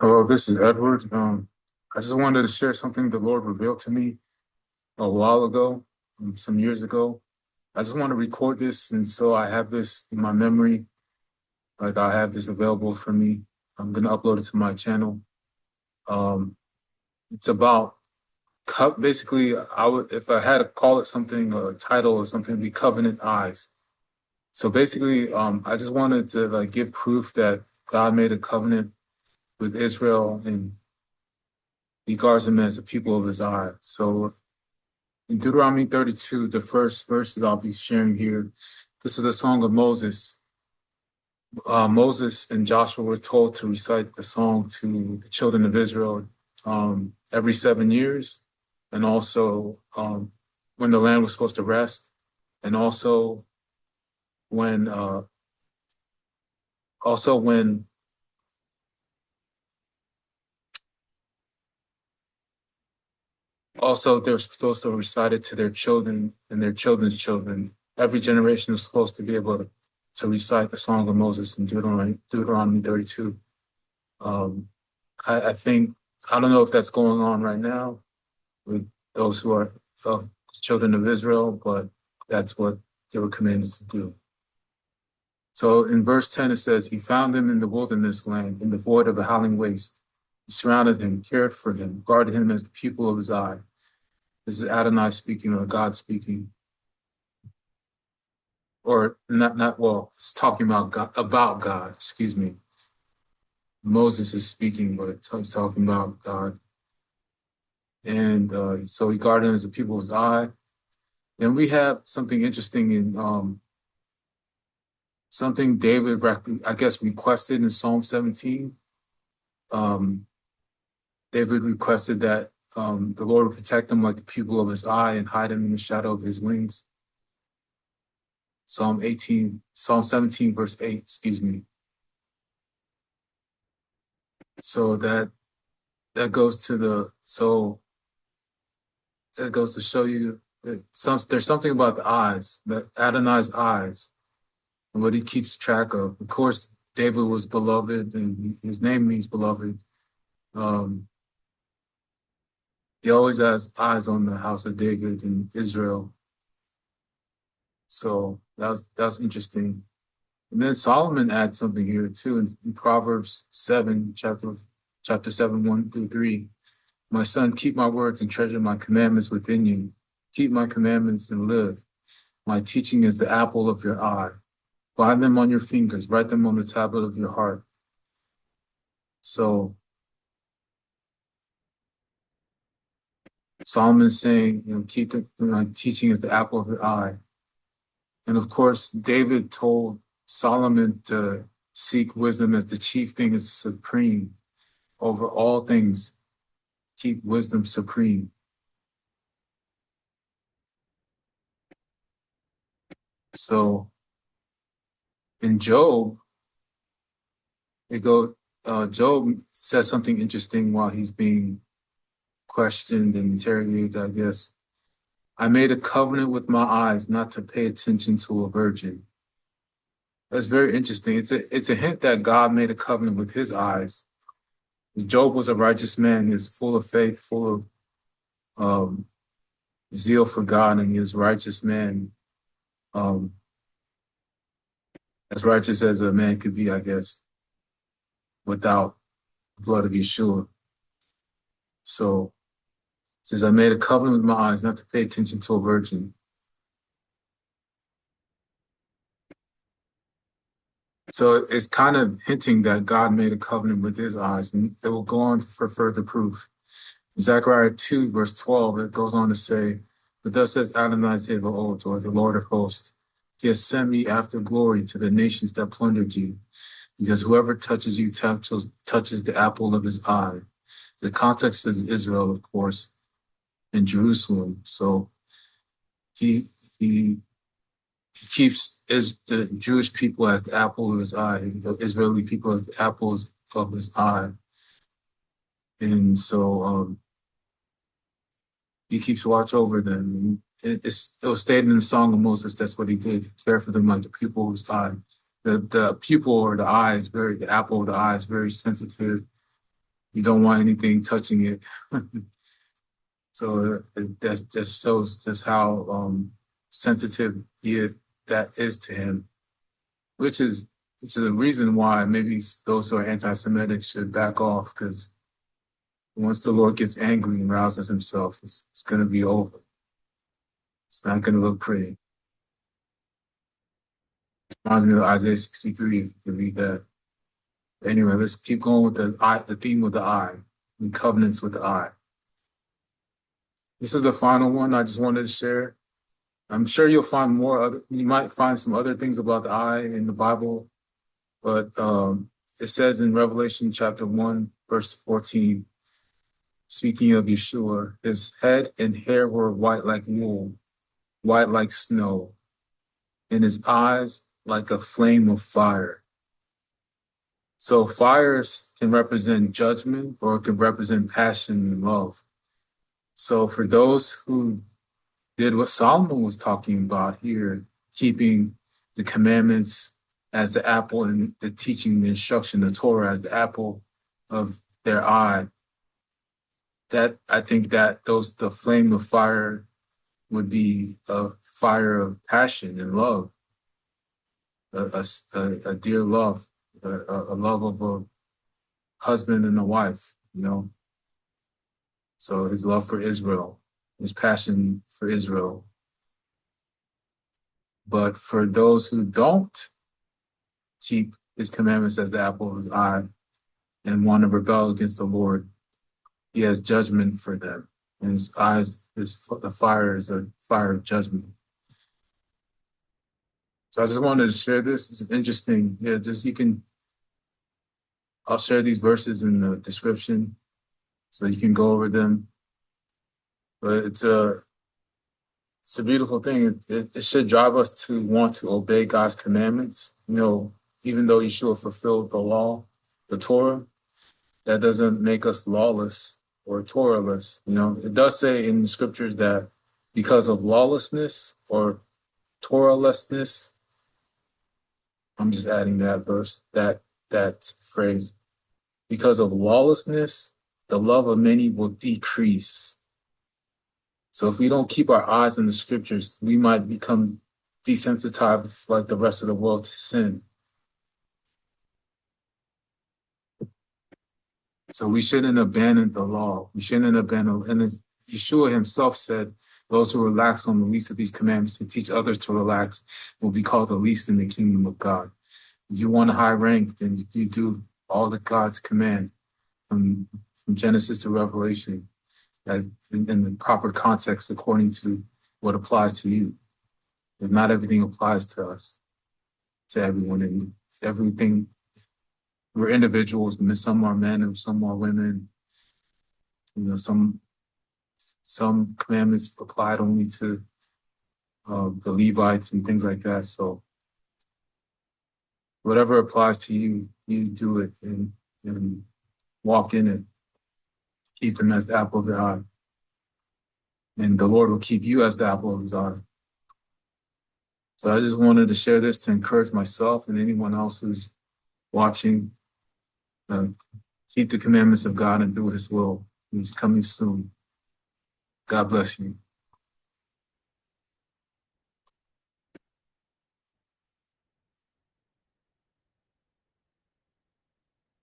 Hello, this is Edward. I just wanted to share something the Lord revealed to me a while ago, some years ago. I just want to record this, and so I have this in my memory. Like I have this available for me. I'm gonna upload it to my channel. Um, it's about basically, I would if I had to call it something, a title or something, it'd be covenant eyes. So basically, I just wanted to like give proof that God made a covenant with Israel and he guards them as the people of his eye. So in Deuteronomy 32, the first verses I'll be sharing here, this is the song of Moses. Moses and Joshua were told to recite the song to the children of Israel every 7 years, and also when the land was supposed to rest, and when uh, also when also they're supposed to recite it to their children and their children's children. Every generation was supposed to be able to recite the song of Moses in Deuteronomy 32. Um, I think, I don't know if that's going on right now with those who are of children of Israel, but that's what they were commanded to do. So in verse 10, it says, he found him in the wilderness land, in the void of a howling waste. He surrounded him, cared for him, guarded him as the pupil of his eye. This is Adonai speaking or God speaking. Or not, well, it's talking about God, excuse me. Moses is speaking, but he's talking about God. And so he guarded him as the people's eye. Then we have something interesting in something David, I guess, requested in Psalm 17. Um, David requested that the Lord would protect him like the pupil of his eye and hide him in the shadow of his wings. Psalm 17, verse 8, excuse me. So that goes to that goes to show you that there's something about the eyes, that Adonai's eyes, and what he keeps track of. Of course, David was beloved, and his name means beloved. Um, he always has eyes on the house of David and Israel. So that was interesting. And then Solomon adds something here too in Proverbs 7, chapter 7, 1 through 3. My son, keep my words and treasure my commandments within you. Keep my commandments and live. My teaching is the apple of your eye. Bind them on your fingers, write them on the tablet of your heart. So Solomon's saying, keep my teaching is the apple of your eye. And of course, David told Solomon to seek wisdom as the chief thing is supreme over all things. Keep wisdom supreme. So in Job, Job says something interesting while he's being questioned and interrogated, I guess. I made a covenant with my eyes not to pay attention to a virgin. That's very interesting. It's a hint that God made a covenant with his eyes. Job was a righteous man. He was full of faith, full of zeal for God, and he was a righteous man. Um, as righteous as a man could be, I guess, without the blood of Yeshua. So it says, I made a covenant with my eyes not to pay attention to a virgin. So it's kind of hinting that God made a covenant with his eyes, and it will go on for further proof. Zechariah 2, verse 12, it goes on to say, but thus says Adonai Zebaoth, or the Lord of hosts, he has sent me after glory to the nations that plundered you, because whoever touches you touches the apple of his eye. The context is Israel, of course, and Jerusalem. So he he he keeps the Jewish people as the apple of his eye, the Israeli people as the apples of his eye. And so he keeps watch over them. And it was stated in the Song of Moses, that's what he did, care for them like the pupil of his eye. The pupil or the eye is the apple of the eye is very sensitive You don't want anything touching it. So that just shows just how sensitive that is to him, which is a reason why maybe those who are anti-Semitic should back off, because once the Lord gets angry and rouses himself, it's going to be over. It's not going to look pretty. Reminds me of Isaiah 63, if you can read that. Anyway, let's keep going with the theme of the eye, and covenants with the eye. This is the final one I just wanted to share. I'm sure you'll find you might find some other things about the eye in the Bible, but it says in Revelation chapter 1, verse 14, speaking of Yeshua, his head and hair were white like wool, white like snow, and his eyes like a flame of fire. So fires can represent judgment, or it can represent passion and love. So for those who did what Solomon was talking about here, keeping the commandments as the apple and the teaching, the instruction, the Torah as the apple of their eye, that I think that the flame of fire would be a fire of passion and love, a dear love, a love of a husband and a wife, So his love for Israel, his passion for Israel. But for those who don't keep his commandments as the apple of his eye and want to rebel against the Lord, he has judgment for them. And his eyes, the fire is a fire of judgment. So I just wanted to share this. It's interesting. Yeah, I'll share these verses in the description so you can go over them. But it's a beautiful thing. It should drive us to want to obey God's commandments. Even though Yeshua fulfilled the law, the Torah, that doesn't make us lawless or Torahless. It does say in the scriptures that because of lawlessness or Torahlessness, I'm just adding that verse, that phrase. Because of lawlessness, the love of many will decrease. So if we don't keep our eyes on the scriptures, we might become desensitized like the rest of the world to sin. So we shouldn't abandon the law. We shouldn't abandon, and as Yeshua himself said, those who relax on the least of these commandments and teach others to relax will be called the least in the kingdom of God. If you want a high rank, then you do all that God's command from Genesis to Revelation, as in the proper context according to what applies to you. Because not everything applies to us, to everyone, and everything. We're individuals. Some are men and some are women. Some commandments applied only to the Levites and things like that. So whatever applies to you, you do it and walk in it. Keep them as the apple of your eye. And the Lord will keep you as the apple of his eye. So I just wanted to share this to encourage myself and anyone else who's watching. Keep the commandments of God and do his will. He's coming soon. God bless you.